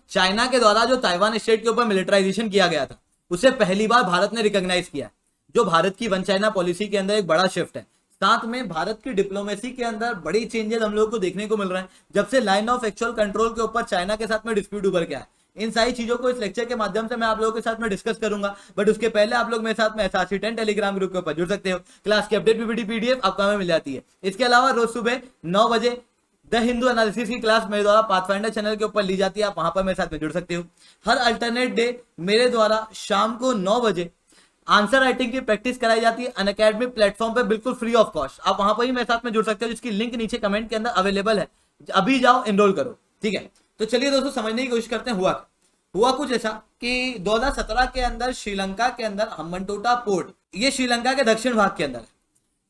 China के द्वारा जो ताइवान स्टेट के ऊपर मिलिटराइजेशन किया गया था उसे पहली बार भारत ने रिकॉग्नाइज किया, जो भारत की वन चाइना पॉलिसी के अंदर एक बड़ा शिफ्ट है। साथ में भारत की डिप्लोमेसी के अंदर बड़ी चेंजेस हम लोग को देखने को मिल रहे हैं जब से लाइन ऑफ एक्चुअल कंट्रोल के ऊपर चाइना के साथ में डिस्प्यूट उभर के आया। इन सारी चीजों को इस लेक्चर के माध्यम से मैं आप लोगों के साथ में डिस्कस करूंगा, बट उसके पहले आप लोग मेरे साथ में SRC10 टेलीग्राम ग्रुप के ऊपर जुड़ सकते हो। क्लास की अपडेट पीपीटी पीडीएफ आपको हमें मिल जाती है। इसके अलावा रोज सुबह 9 बजे द हिंदू एनालिसिस की क्लास मेरे द्वारा पाथफाइंडर चैनल के ऊपर ली जाती है, आप वहां पर मेरे साथ में जुड़ सकते हो। हर अल्टरनेट डे मेरे द्वारा शाम को 9 बजे आंसर राइटिंग की प्रैक्टिस कराई जाती है अनअकैडमी प्लेटफॉर्म पे, बिल्कुल फ्री ऑफ कॉस्ट। आप वहां पर ही मेरे साथ में जुड़ सकते हो, जिसकी लिंक नीचे कमेंट के अंदर अवेलेबल है। अभी जाओ एनरोल करो, ठीक है। तो चलिए दोस्तों समझने की कोशिश करते हैं। हुआ कुछ ऐसा कि 2017 के अंदर श्रीलंका के अंदर हम्बनटोटा पोर्ट, ये श्रीलंका के दक्षिण भाग के अंदर है।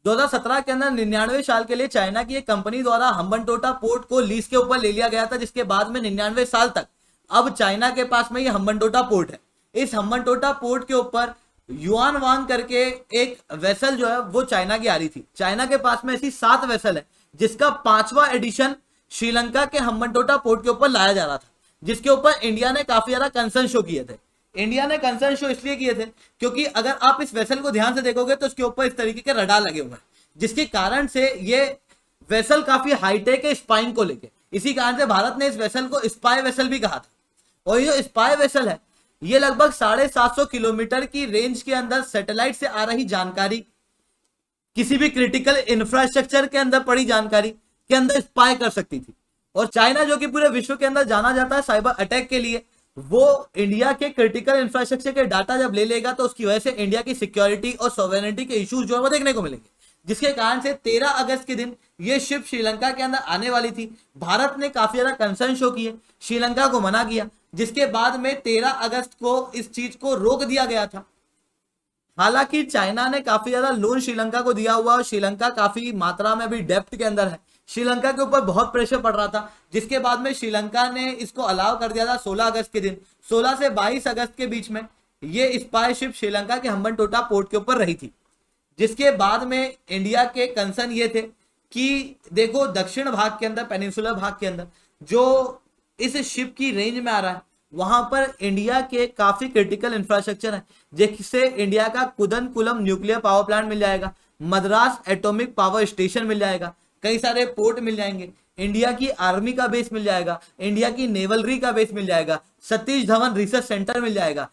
2017 के अंदर 99 साल के लिए चाइना की एक कंपनी द्वारा हम्बनटोटा पोर्ट को लीज के ऊपर ले लिया गया था, जिसके बाद में 99 साल तक अब चाइना के पास में ये हम्बनटोटा पोर्ट है। इस हम्बनटोटा पोर्ट के ऊपर युआन वांग करके एक वेसल जो है वो चाइना की आ रही थी। चाइना के पास में ऐसी 7 वेसल है, जिसका 5वां एडिशन श्रीलंका के हम्बनटोटा पोर्ट के ऊपर लाया जा रहा था, जिसके ऊपर इंडिया ने काफी ज्यादा कंसर्न शो किए थे। इंडिया ने कंसर्न शो इसलिए किए थे क्योंकि अगर आप इस वेसल को ध्यान से देखोगे तो उसके ऊपर इस तरीके के रडार लगे हुए हैं, जिसके कारण से ये वेसल काफी हाईटेक है स्पाइंग को लेके। इसी कारण से भारत ने इस वेसल को स्पाई वेसल भी कहा था। और ये जो स्पाई वेसल है ये लगभग 750 किलोमीटर की रेंज के अंदर सैटेलाइट से आ रही जानकारी, किसी भी क्रिटिकल इंफ्रास्ट्रक्चर के अंदर पड़ी जानकारी के अंदर स्पाई कर सकती थी। और चाइना जो कि पूरे विश्व के अंदर जाना जाता है साइबर अटैक के लिए, वो इंडिया के क्रिटिकल इंफ्रास्ट्रक्चर के डाटा जब ले लेगा तो उसकी वजह से इंडिया की सिक्योरिटी और सॉवरेनिटी के इश्यूज जो है वो देखने को मिलेंगे, जिसके कारण से 13 अगस्त के दिन ये शिप श्रीलंका के अंदर आने वाली थी। भारत ने काफी ज्यादा कंसर्न शो किए, श्रीलंका को मना किया, जिसके बाद में 13 अगस्त को इस चीज को रोक दिया गया था। हालांकि चाइना ने काफी ज्यादा लोन श्रीलंका को दिया हुआ और श्रीलंका काफी मात्रा में भी डेप्ट के अंदर है। श्रीलंका के ऊपर बहुत प्रेशर पड़ रहा था, जिसके बाद में श्रीलंका ने इसको अलाउ कर दिया था 16 अगस्त के दिन। 16 से 22 अगस्त के बीच में ये स्पाई शिप श्रीलंका के हम्बनटोटा पोर्ट के ऊपर रही थी, जिसके बाद में इंडिया के कंसर्न ये थे कि देखो दक्षिण भाग के अंदर, पेनिनसुलर भाग के अंदर जो इस शिप की रेंज में आ रहा है वहां पर इंडिया के काफी क्रिटिकल इंफ्रास्ट्रक्चर है, जिससे इंडिया का कुदनकुलम न्यूक्लियर पावर प्लांट मिल जाएगा, मद्रास एटॉमिक पावर स्टेशन मिल जाएगा, कई सारे पोर्ट मिल जाएंगे, इंडिया की आर्मी का बेस मिल जाएगा, इंडिया की नेवलरी का बेस मिल जाएगा, सतीश धवन रिसर्च सेंटर मिल जाएगा।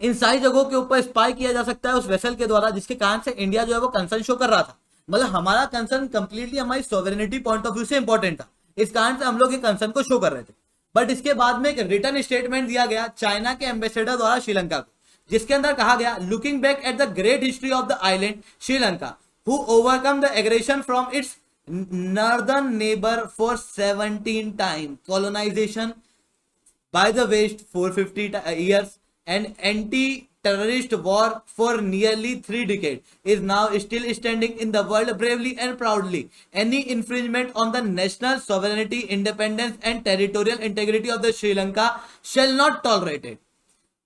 इन सारी जगहों के ऊपर स्पाई किया जा सकता है उस वेसल के द्वारा, जिसके कारण से इंडिया जो है वो कंसर्न शो कर रहा था। मतलब हमारा कंसर्न कंप्लीटली हमारी सॉवरेनिटी पॉइंट ऑफ व्यू से इंपॉर्टेंट था, इस कारण से हम लोग ये कंसर्न को शो कर रहे थे। बट इसके बाद में एक रिटर्न स्टेटमेंट दिया गया चाइना के एम्बेसडर द्वारा श्रीलंका को, जिसके अंदर कहा गया, looking back at the great history of the island Sri Lanka who overcome the aggression from its northern neighbor for 17 times, colonization by the west 450 years, and anti-terrorist war for nearly 3 decades, is now still standing in the world bravely and proudly. Any infringement on the national sovereignty, independence and territorial integrity of the Sri Lanka shall not tolerate it.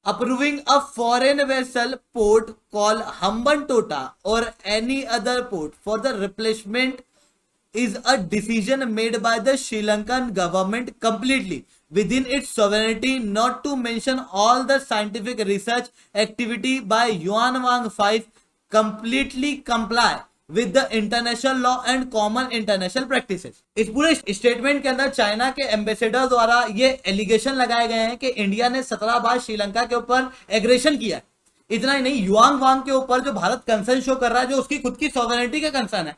Approving a foreign vessel port called Hambantota or any other port for the replacement is a decision made by the Sri Lankan government completely within its sovereignty, not to mention all the scientific research activity by Yuan Wang 5 completely comply with the international law and common international practices. इस पूरे statement के अंदर China के ambassador द्वारा ये allegation लगाए गए हैं कि इंडिया ने 17 बार श्रीलंका के ऊपर एग्रेशन किया। इतना ही नहीं, युआन वांग के ऊपर जो भारत कंसर्न शो कर रहा है, जो उसकी खुद की सॉवरेनिटी का कंसर्न है,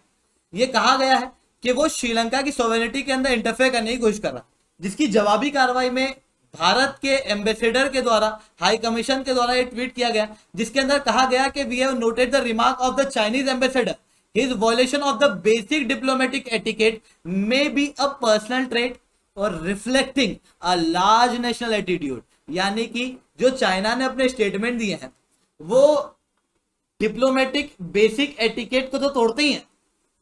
ये कहा गया है कि वो श्रीलंका की सॉवरेनिटी के अंदर इंटरफेयर करने की कोशिश कर रहा, जिसकी जवाबी कार्रवाई में भारत के एम्बेसडर के द्वारा, हाई कमीशन के द्वारा ये ट्वीट किया गया, जिसके अंदर कहा गया कि we have noted the remark of the Chinese ambassador, his violation of the basic diplomatic etiquette may be a personal trait or reflecting a large national attitude. यानी कि जो चाइना ने अपने स्टेटमेंट दिए हैं वो डिप्लोमेटिक बेसिक एटिकेट को तो तोड़ते ही हैं,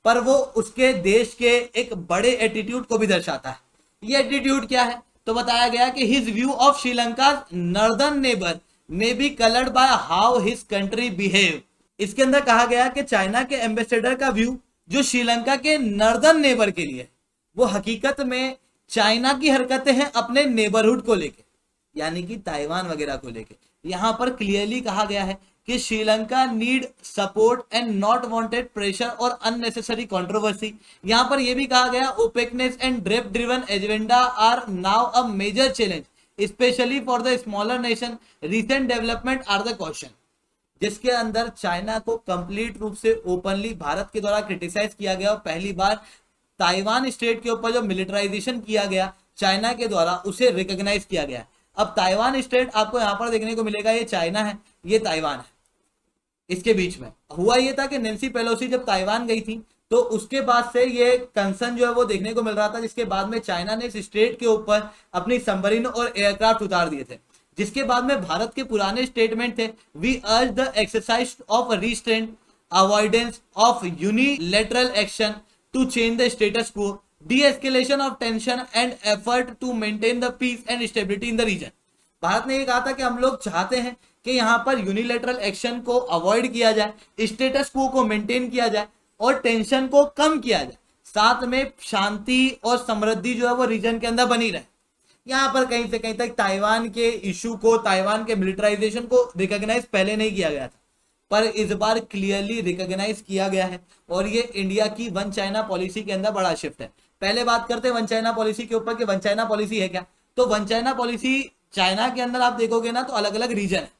पर वो उसके देश के एक बड़े एटीट्यूड को भी दर्शाता है। ये एटीट्यूड क्या है? तो बताया गया कि his view of Sri Lanka northern neighbour may be coloured by how his country behave. इसके अंदर कहा गया कि चाइना के एम्बेसडर का व्यू जो श्रीलंका के नॉर्दर्न नेबर के लिए, वो हकीकत में चाइना की हरकतें हैं अपने नेबरहुड को लेके। यानी कि ताइवान वगैरह को लेके। यहाँ पर क्लियरली कहा गया है कि Sri Lanka need support and not wanted pressure और अननेसेसरी कंट्रोवर्सी। यहाँ पर यह भी कहा गया ओपेकनेस एंड ड्रेप driven agenda are now a major challenge specially for the smaller nation, recent development are the question. जिसके अंदर चाइना को कंप्लीट रूप से ओपनली भारत के द्वारा क्रिटिसाइज किया गया और पहली बार ताइवान स्टेट के ऊपर जो मिलिटराइजेशन किया गया चाइना के द्वारा उसे रिकॉग्नाइज किया गया। अब ताइवान स्टेट आपको यहाँ पर देखने को मिलेगा, ये चाइना है, ये ताइवान है, इसके बीच में हुआ ये था कि नैन्सी पेलोसी जब ताइवान गई थी तो उसके बाद से ये कंसर्न जो है वो देखने को मिल रहा था, जिसके बाद में चाइना ने इस स्टेट के ऊपर अपनी सबमरीन और एयरक्राफ्ट उतार दिए थे। जिसके बाद में भारत के पुराने स्टेटमेंट थे, we urge the exercise of restraint, avoidance of unilateral action to change the status quo, de-escalation of tension and effort to maintain the peace and stability in the region। Bharat ने ये कहा था कि हम लोग चाहते हैं कि यहाँ पर यूनिलैटरल एक्शन को अवॉइड किया जाए, स्टेटस क्वो को मेंटेन किया जाए और टेंशन को कम किया जाए, साथ में शांति और समृद्धि जो है वो रीजन के अंदर बनी रहे। यहाँ पर कहीं से कहीं तक ताइवान के इशू को, ताइवान के मिलिटराइजेशन को रिकॉग्नाइज पहले नहीं किया गया था, पर इस बार क्लियरली रिकॉग्नाइज किया गया है और ये इंडिया की वन चाइना पॉलिसी के अंदर बड़ा शिफ्ट है। पहले बात करते हैं वन चाइना पॉलिसी के ऊपर कि वन चाइना पॉलिसी है क्या। तो वन चाइना पॉलिसी चाइना के अंदर आप देखोगे ना तो अलग अलग रीजन है।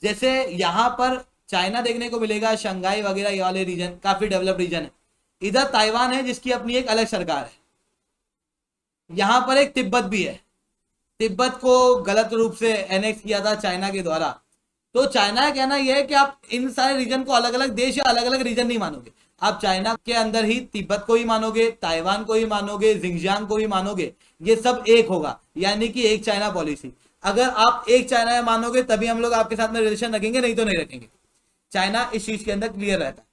जैसे यहाँ पर चाइना देखने को मिलेगा, शंघाई वगैरह ये वाले रीजन काफी डेवलप्ड रीजन है। इधर ताइवान है जिसकी अपनी एक अलग सरकार है। यहाँ पर एक तिब्बत भी है, तिब्बत को गलत रूप से एनेक्स किया था चाइना के द्वारा। तो चाइना का कहना यह है कि आप इन सारे रीजन को अलग अलग देश या अलग अलग रीजन नहीं मानोगे, आप चाइना के अंदर ही तिब्बत को ही मानोगे, ताइवान को ही मानोगे, जिंगजियांग को ही मानोगे, ये सब एक होगा, यानी कि एक चाइना पॉलिसी। अगर आप एक चाइना मानोगे तभी हम लोग आपके साथ में रिलेशन रखेंगे, नहीं तो नहीं रखेंगे। चाइना इस चीज के अंदर क्लियर रहता है।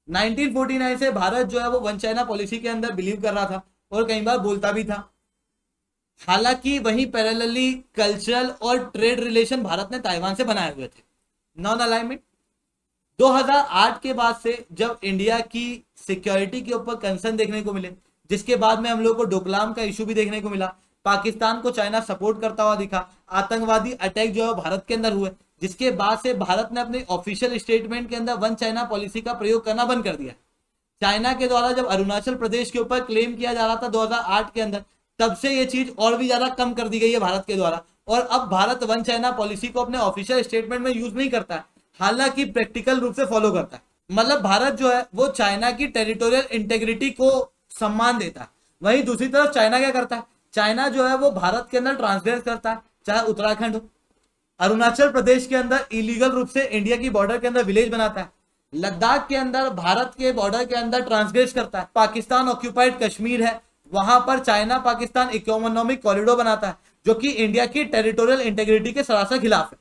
1949 से भारत जो है वो वन चाइना पॉलिसी के अंदर बिलीव कर रहा था और कई बार बोलता भी था। हालांकि वहीं पैरेलली कल्चरल और ट्रेड रिलेशन भारत ने ताइवान से बनाए हुए थे। नॉन अलाइनमेंट 2008 के बाद से जब इंडिया की सिक्योरिटी के ऊपर कंसर्न देखने को मिले, जिसके बाद में हम लोग को डोकलाम का इशू भी देखने को मिला, पाकिस्तान को चाइना सपोर्ट करता हुआ दिखा, आतंकवादी अटैक जो है भारत के अंदर हुए, जिसके बाद से भारत ने अपने ऑफिशियल स्टेटमेंट के अंदर वन चाइना पॉलिसी का प्रयोग करना बंद कर दिया। चाइना के द्वारा जब अरुणाचल प्रदेश के ऊपर क्लेम किया जा रहा था 2008 के अंदर, तब से ये चीज और भी ज्यादा कम कर दी गई है भारत के द्वारा और अब भारत वन चाइना पॉलिसी को अपने ऑफिशियल स्टेटमेंट में यूज नहीं करता है, हालांकि प्रैक्टिकल रूप से फॉलो करता है। मतलब भारत जो है वो चाइना की टेरिटोरियल इंटेग्रिटी को सम्मान देता है। वहीं दूसरी तरफ चाइना क्या करता है, चाइना जो है वो भारत के अंदर ट्रांसग्रेस करता है, चाहे उत्तराखंड हो, अरुणाचल प्रदेश के अंदर इलीगल रूप से इंडिया की बॉर्डर के अंदर विलेज बनाता है, लद्दाख के अंदर भारत के बॉर्डर के अंदर ट्रांसग्रेस करता है, पाकिस्तान ऑक्यूपाइड कश्मीर है वहां पर चाइना पाकिस्तान इकोनॉमिक कॉरिडोर बनाता है जो कि इंडिया की टेरिटोरियल इंटेग्रिटी के सरासर खिलाफ है,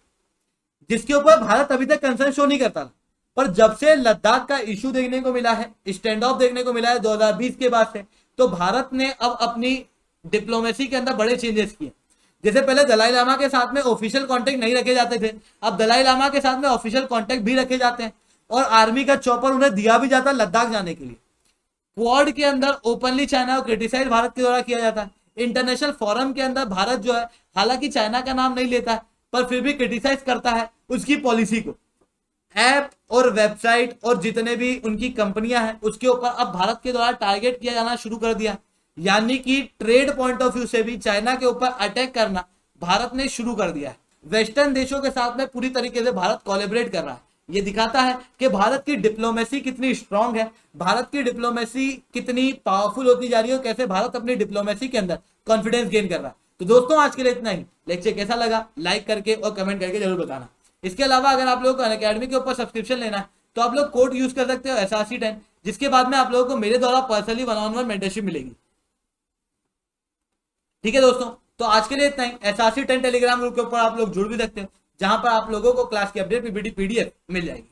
जिसके ऊपर भारत अभी तक कंसर्न शो नहीं करता था। पर जब से लद्दाख का इशू देखने को मिला है, स्टैंड ऑफ देखने को मिला है 2020 के बाद से, तो भारत ने अब अपनी डिप्लोमेसी के अंदर बड़े चेंजेस किए। जैसे पहले दलाई लामा के साथ में ऑफिशियल कांटेक्ट नहीं रखे जाते थे, अब दलाई लामा के साथ में ऑफिशियल कांटेक्ट भी रखे जाते हैं और आर्मी का चॉपर उन्हें दिया भी जाता है लद्दाख जाने के लिए। क्वाड के अंदर ओपनली चाइना को क्रिटिसाइज भारत के द्वारा किया जाता है। इंटरनेशनल फोरम के अंदर भारत जो है हालांकि चाइना का नाम नहीं लेता है पर फिर भी क्रिटिसाइज करता है उसकी पॉलिसी को। ऐप और वेबसाइट और जितने भी उनकी कंपनियां हैं उसके ऊपर अब भारत के द्वारा टारगेट किया जाना शुरू कर दिया, यानी कि ट्रेड पॉइंट ऑफ व्यू से भी चाइना के ऊपर अटैक करना भारत ने शुरू कर दिया है। वेस्टर्न देशों के साथ में पूरी तरीके से भारत कोलैबोरेट कर रहा है। ये दिखाता है कि भारत की डिप्लोमेसी कितनी स्ट्रांग है, भारत की डिप्लोमेसी कितनी पावरफुल होती जा रही है और कैसे भारत अपनी डिप्लोमेसी के अंदर कॉन्फिडेंस गेन कर रहा है। तो दोस्तों आज के लिए इतना ही। लेक्चर कैसा लगा लाइक करके और कमेंट करके जरूर बताना। इसके अलावा अगर आप लोगों को अनअकैडमी के ऊपर सब्सक्रिप्शन लेना है तो आप लोग कोड यूज कर सकते हो SRC10, जिसके बाद में आप लोगों को मेरे द्वारा पर्सनली 1-on-1 मेंटरशिप मिलेगी। ठीक है दोस्तों, तो आज के लिए इतना ही। SRC10 टेलीग्राम ग्रुप के ऊपर आप लोग जुड़ भी सकते हो जहां पर आप लोगों को क्लास की अपडेट PPT PDF मिल जाएगी।